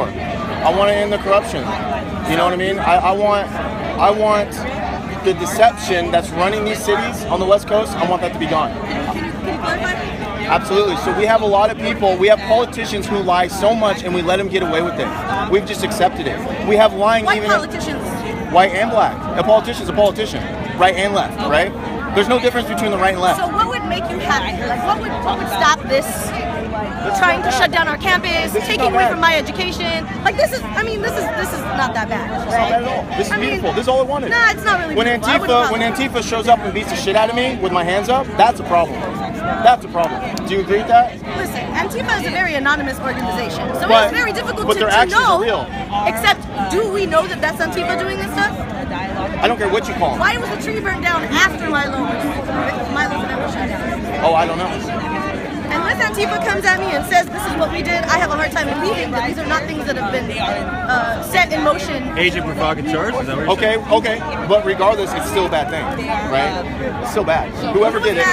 I want to end the corruption. You know what I mean? I want the deception that's running these cities on the West Coast. I want that to be gone. Can you clarify? Absolutely. So we have a lot of people, we have politicians who lie so much and we let them get away with it. We've just accepted it. We have lying White even politicians. White and black. A politician's a politician, right and left, right? There's no difference between the right and left. So what would make you happy? Like what would stop this? Trying to shut down our campus, taking away from my education. Like this is not that bad. It's not bad at all. This is beautiful. This is all I wanted. Nah, it's not really when beautiful. When Antifa shows up and beats the shit out of me with my hands up, that's a problem. That's a problem. Do you agree with that? Listen, Antifa is a very anonymous organization, so it's very difficult to Are know. real. Except, do we know that that's Antifa doing this stuff? I don't care what you call them. Why was the tree burned down after Milo's event was shut down? Oh, I don't know. Unless Antifa comes at me and says this is what we did, I have a hard time believing that these are not things that have been set in motion. Agent provocateur? Is that what you're saying? Okay. But regardless, it's still a bad thing, right? It's still bad. Whoever did it.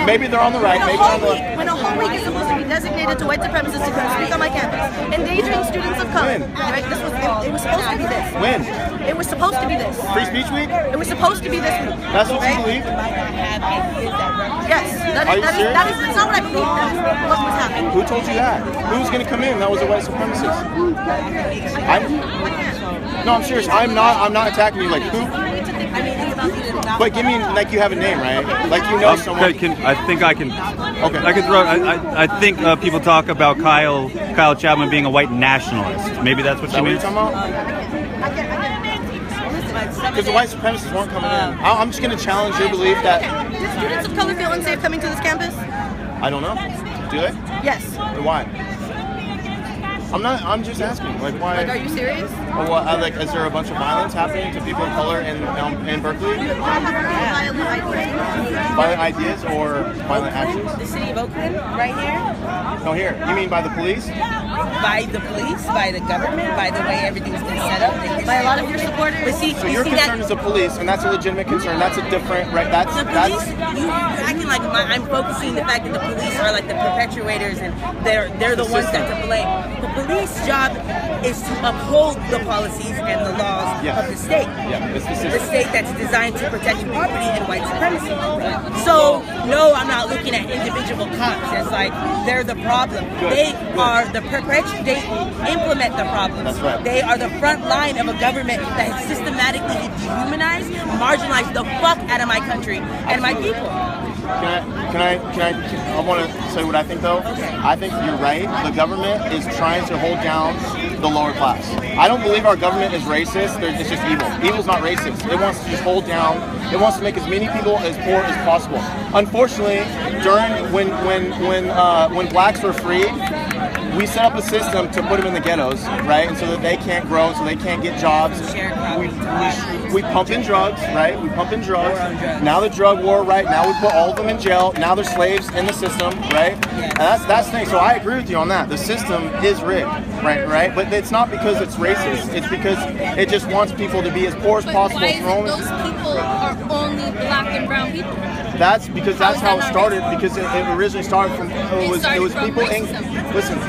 Maybe they're on the right, maybe they're on the left. When a whole week is supposed to be designated to white supremacists to come speak on my campus, endangering students of color, right? It was supposed to be this. When? It was supposed to be this. Free Speech Week? It was supposed to be this week. That's what you believe? Yes. That is not what I believe. That is what was happening. Who told you that? Who was going to come in that was a white supremacist? No, I'm serious. I'm not attacking you. Like who? But give me like you have a name, right? Like you know someone. I think I can. Okay. I can throw. I think people talk about Kyle Chapman being a white nationalist. Maybe that's what Is that she what you're means. talking about? Because the white supremacists weren't coming in. I'm just going to challenge your belief that. Do students of color feel unsafe coming to this campus? I don't know. Do they? Yes. Why? I'm just asking. Like why? Like, are you serious? Or what? Like, is there a bunch of violence happening to people of color in Berkeley? Violent ideas or violent actions? The city of Oakland, right here. No, here. You mean by the police? By the police, by the government, by the way everything's been set up. By a lot of your supporters? But see, So your concern is the police, and that's a legitimate concern. That's a different, right? the police, you acting like I'm focusing the fact that the police are like the perpetuators and they're the ones that to blame. The police job is to uphold the policies and the laws of the state. Yeah, it's the state that's designed to protect property and white supremacy. So no, I'm not looking at individual cops as like they're the problem. They are the they implement the problems. That's right. They are the front line of a government that has systematically dehumanized, marginalized the fuck out of my country and my people. I want to say what I think though. Okay. I think you're right. The government is trying to hold down the lower class. I don't believe our government is racist. It's just evil. Evil's not racist. It wants to just hold down. It wants to make as many people as poor as possible. Unfortunately, during when blacks were freed, we set up a system to put them in the ghettos, right? And so that they can't grow, so they can't get jobs. We pump in drugs, right? We pump in drugs. Now the drug war, right? Now we put all of them in jail. Now they're slaves in the system, right? And that's the thing. So I agree with you on that. The system is rigged, right? But it's not because it's racist. It's because it just wants people to be as poor as possible. Why is it those people are only black and brown people? That's because that's how it started. Because it originally started from it was people. Listen,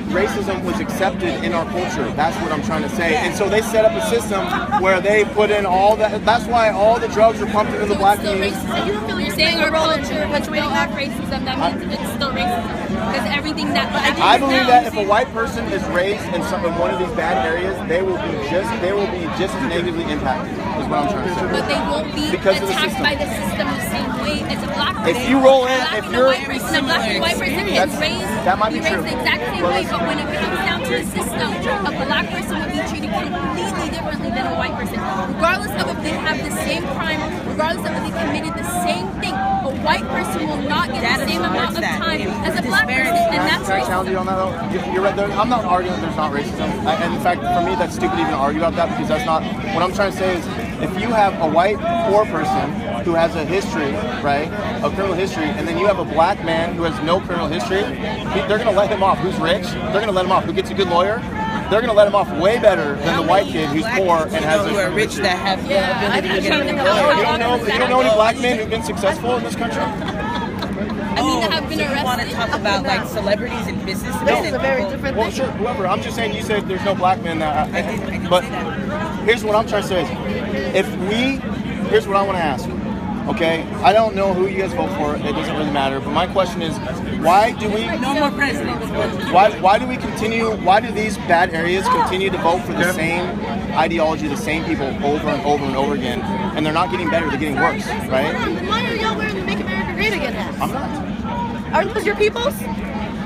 racism was accepted in our culture. That's what I'm trying to say. And so they set up a system where they put in all that. That's why all the drugs are pumped into the black community. And you don't feel you're saying our culture perpetuating that racism. That means it's still racism because everything that I believe that if a white person is raised in one of these bad areas, they will be just as negatively impacted. Is what I'm trying to say. But they won't be attacked by the system the same way as a black person. If you roll in, if you're a black and white person is raised, that might be true. The exact same way, but when it comes down to the system, a black person will be treated completely differently than a white person. Regardless of if they have the same crime, regardless of if they committed the same thing, a white person will not get the same amount of time as a black person, and that's Can I challenge you on that though? You're right. I'm not arguing that there's not racism. And in fact, for me, that's stupid even to argue about that because that's not what I'm trying to say. Is if you have a white poor person who has a history, right, a criminal history, and then you have a black man who has no criminal history, they're going to let him off. Who's rich? They're going to let him off. Who gets a good lawyer? They're going to let him off way better than the white kid who's poor and has a are rich that have the ability to get a You don't know any black men who've been successful in this country? I mean, that have been so you want to arrested. talk about like celebrities and businessmen? This is and a very people- different Well, thing. sure, whoever. I'm just saying. You said there's no black men that. I didn't but say that. here's what I'm trying to say: here's what I want to ask. Okay, I don't know who you guys vote for. It doesn't really matter. But my question is, why do we? No more presidents. Why do we continue? Why do these bad areas continue to vote for the same ideology, the same people over and over and over again, and they're not getting better; they're getting worse, right? Then why are y'all wearing the Make America Great Again hats? I'm not. Aren't those your peoples?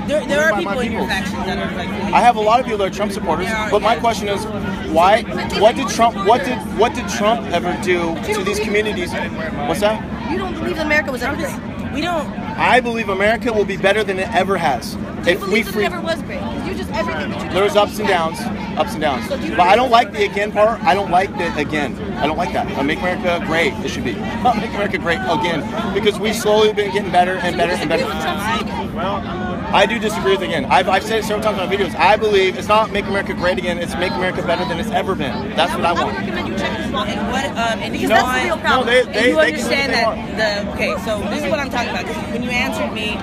There by are my people in your people. faction that are like. Really I have a lot of people that are Trump supporters, but my question is, why? What did Trump ever do to these communities? What's that? You don't believe America was ever great. We don't. I believe America will be better than it ever has. You If we believe it free, never was great. 'Cause you just everything that you just there's ups and downs, But I don't like the again part. I don't like the again. I don't like that. Make America great. It should be Make America great again, because we've slowly been getting better and better and better. I do disagree with again. I've said it several times in my videos. I believe it's not Make America great again. It's Make America better than it's ever been. That's what I I would want. recommend you check this law. And what? And you Because know that's the real what? problem. they And you can do what understand they that want. okay, so this is what I'm talking about. Because when you answered me,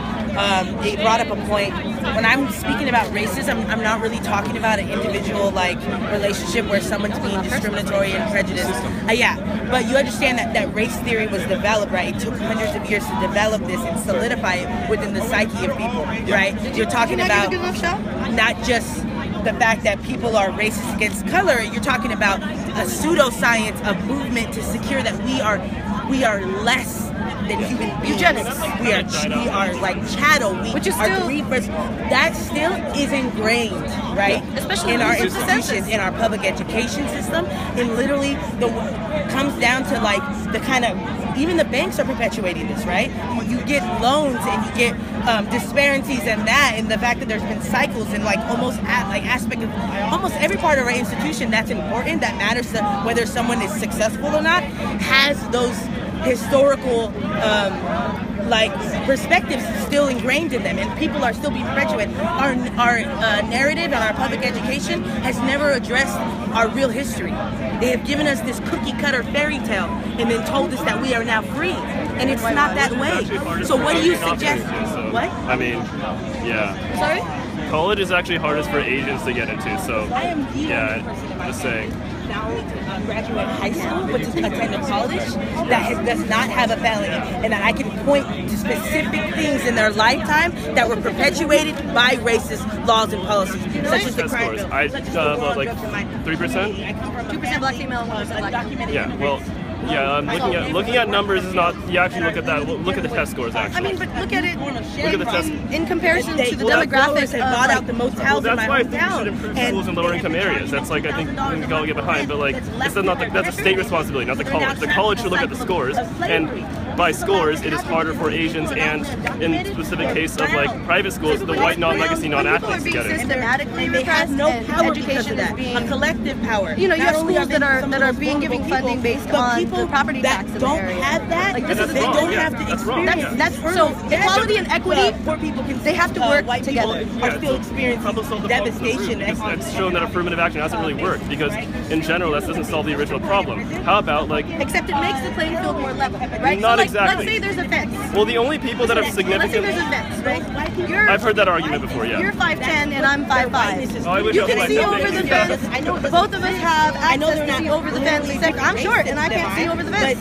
it brought up a point. When I'm speaking about racism, I'm not really talking about an individual like relationship where someone's being discriminatory and prejudiced. Yeah, but you understand that race theory was developed, right? It took hundreds of years to develop this and solidify it within the psyche of people, right? You're talking Did you not about give a good enough shot? not just the fact that people are racist against color. You're talking about a pseudoscience of movement to secure that we are less than human beings. Eugenics. We are like chattel. We Which is are still- reapers. That still is ingrained, right? Especially in when our you use the institutions, census. in our public education system, and literally comes down to like the kind of even the banks are perpetuating this, right? You get loans and you get disparities and that, and the fact that there's been cycles and like almost aspect of almost every part of our institution that's important, that matters to whether someone is successful or not, has those historical like perspectives still ingrained in them, and people are still being perpetuated. Our narrative and our public education has never addressed our real history. They have given us this cookie cutter fairy tale and then told us that we are now free, and it's not that way. So what do you suggest? What? I mean, yeah. Sorry? College is actually hardest for Asians to get into, so I am the yeah, only person just saying. not only to graduate high school, but to attend a college that does not have a felony, and that I can point to specific things in their lifetime that were perpetuated by racist laws and policies, such as the Test crime scores. bill. I such as the war on 3%. I come from 2% black female, 1% black undocumented Yeah, well, yeah. Looking at numbers is not. You actually look at that. Look at the test scores. I Actually, mean, but look at it Look at the test. in comparison to the Well, demographics have of bought out like, the motels in that's my why I think we should hometown. improve schools in lower income areas. That's like I think we can all get behind, but like it's not that's a state responsibility, not the college. The college should look at the scores, and by scores, it is harder for Asians and in specific case of like private schools, the white non-legacy non-athletes to get in. systematically They have repressed no and power because education of that. is being A collective power. You know, you Not have only schools they that are some of that are those being vulnerable giving funding people, based but on people the property that tax in the don't area. have that. Like, this That's is they wrong, don't yeah, have to that's wrong, experience. yeah. That's so equality and equity. Poor people can. They have to work white together. people are still experiencing Problem solve the problem to the root, devastation. because that's shown that affirmative action hasn't really worked, because in general that doesn't solve the original problem. How about like, Except it makes the playing field more level, right? Not so like, exactly. Let's say there's a fence. well, the only people that have Let's say significant. there's a fence, right? You're, I've heard that argument before. Yeah. You're 5'10" and I'm 5'5". Oh, I wish You I was can see 5'10". over the Yeah. fence. I know Both of us have I know access they're to not see over the fence. Except I'm short and I can't see over the fence.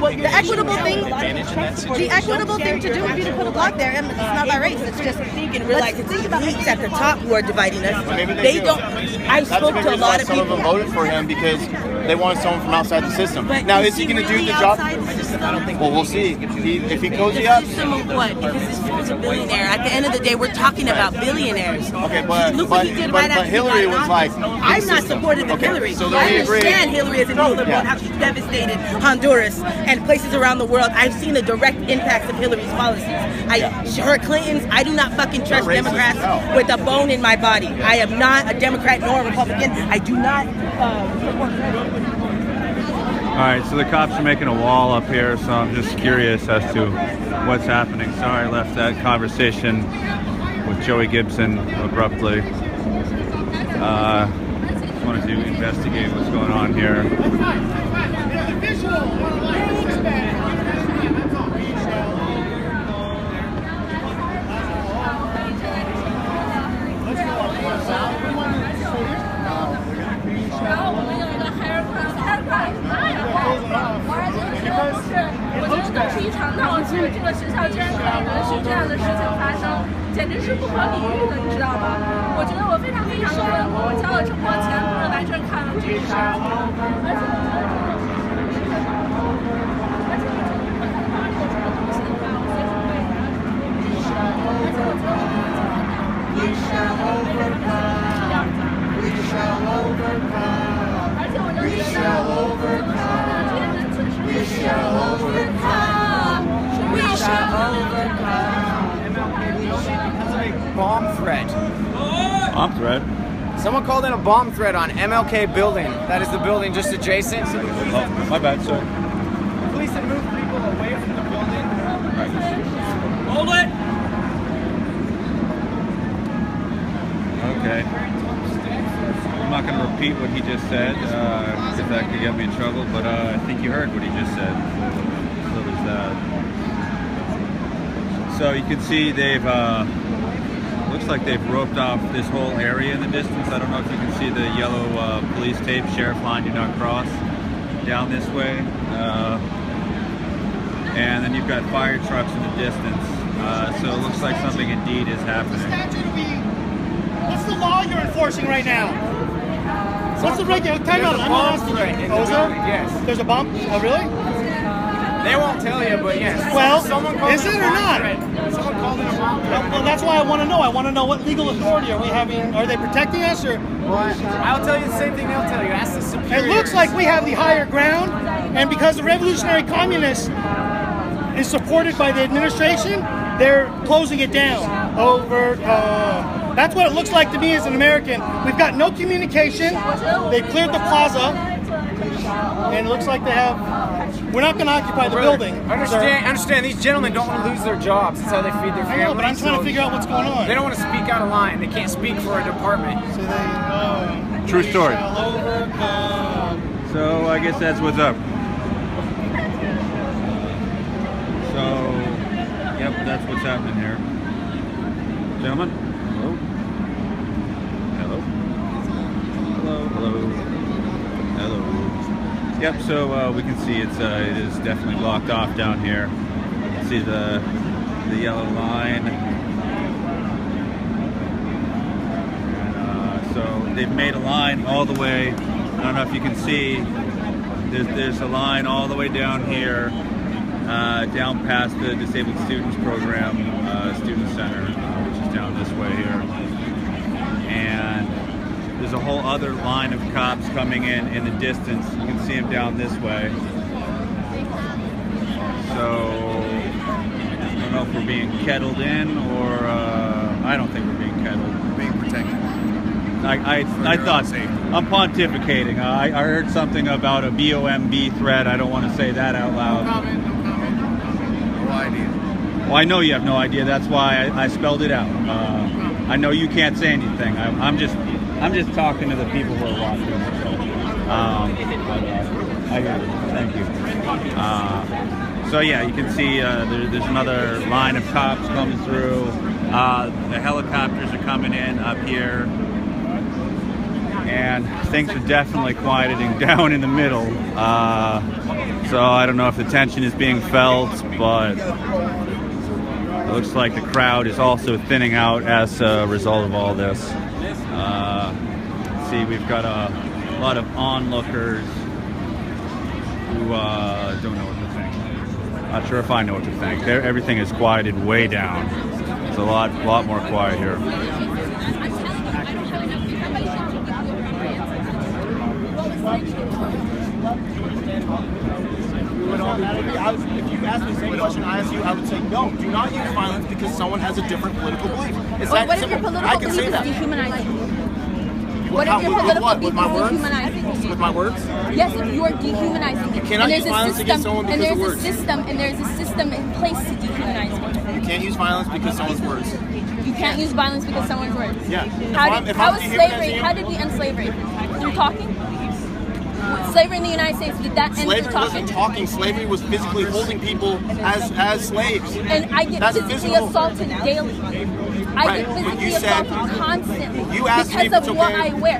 The equitable thing, the equitable thing to do would be to put a block there, and it's not by race. It's just and realize it's the elites at the top who are dividing us. Maybe They do. don't. I That's a spoke big to a reason lot why of some of people. them voted for him, because they wanted someone from outside the system. But Now, is he going to do really the job? outside the system? Well, we'll see. If he cozy up. System of what? Because this is a billionaire. At the end of the day, we're talking about billionaires. Okay, but Look what he did but right after he Hillary got in was like, office. I'm not system. supportive of Okay, Hillary. so then I we agree. understand Hillary as a neoliberal Yeah. and how she's devastated Honduras and places around the world. I've seen the direct impacts of Hillary's policies. Her Clintons, I do not fucking trust They're racist Democrats as hell. with a bone in my body. I am not a Democrat nor a Republican. I do not support All right, so the cops are making a wall up here, so I'm just curious as to what's happening. Sorry I left that conversation with Joey Gibson abruptly. Just wanted to investigate what's going on here. 实是不可理喻的，你知道吗？我觉得我非常非常的愤怒，我交了这么多钱，不是来这儿看了这个事儿，而且。We shall overcome. We shall overcome. We shall overcome. We shall overcome. We shall overcome. Bomb threat. Bomb threat? Someone called in a bomb threat on MLK building. That is the building just adjacent. Oh, my bad, sir. Police had moved people away from the building. Hold it! Okay. I'm not going to repeat what he just said, because that could get me in trouble, but I think you heard what he just said. So there's that. So you can see they've, looks like they've roped off this whole area in the distance. I don't know if you can see the yellow police tape, sheriff line, do not cross, down this way. And then you've got fire trucks in the distance. So it looks like something indeed is happening. What's the law you're enforcing right now? What's the regular? Time out. I'm asking you. Oh, is there? Yes. There's a bomb? Oh, really? They won't tell you, but yes. Well, Someone called is in it a or bomb not? threat. Someone called in a bomb threat. Well, that's why I want to know. I want to know what legal authority are we having? Are they protecting us, or? I'll tell you the same thing they'll tell you. Ask the superiors. It looks like we have the higher ground, and because the revolutionary communists is supported by the administration, they're closing it down. That's what it looks like to me as an American. We've got no communication. They cleared the plaza, and it looks like they have. We're not going to occupy the building. Understand. These gentlemen don't want to lose their jobs. That's how they feed their I families. know, but I'm trying to figure out what's going on. They don't want to speak out of line. They can't speak for a department. So they. True story. Shall overcome. So I guess that's what's up. So, yep, that's what's happening here. Gentlemen, hello? Hello? Hello? Hello? Hello? Yep, so we can see it is definitely blocked off down here. You can see the yellow line. And, so they've made a line all the way. I don't know if you can see. There's a line all the way down here, down past the Disabled Students Program Student Center, which is down this way here. And there's a whole other line of cops coming in the distance. You can see them down this way. So I don't know if we're being kettled in, or I don't think we're being kettled. We're being protected. I thought I'm pontificating. I heard something about a BOMB threat. I don't want to say that out loud. No comment. No idea. Well, I know you have no idea. That's why I spelled it out. I know you can't say anything. I'm just talking to the people who are watching. I hear you. Thank you. So yeah, you can see there's another line of cops coming through. The helicopters are coming in up here. And things are definitely quieting down in the middle. So I don't know if the tension is being felt, but it looks like the crowd is also thinning out as a result of all this. See, we've got a lot of onlookers who don't know what to think. Not sure if I know what to think. Everything is quieted way down. It's a lot more quiet here. If you asked me the same question I asked you, I would say no. Do not use violence because someone has a different political belief. It's that What if simple. your political I can belief say is that. dehumanizing? What How- if your with political what? belief With my is words? dehumanizing? With my words? Yes, if you are dehumanizing. You cannot use violence against someone because of words. And there's a system in place to dehumanize people. You can't use violence because someone's words. You can't use violence because someone's words. Yeah. How was slavery? dehumanizing you- How did we end slavery? Through talking? Slavery in the United States, did that end Slavery through talking? wasn't talking. Slavery was physically holding people as slaves. And I get That's physically physical. assaulted daily. I Right, get but physically you said- assaulted constantly You asked me because if of it's what okay. I wear.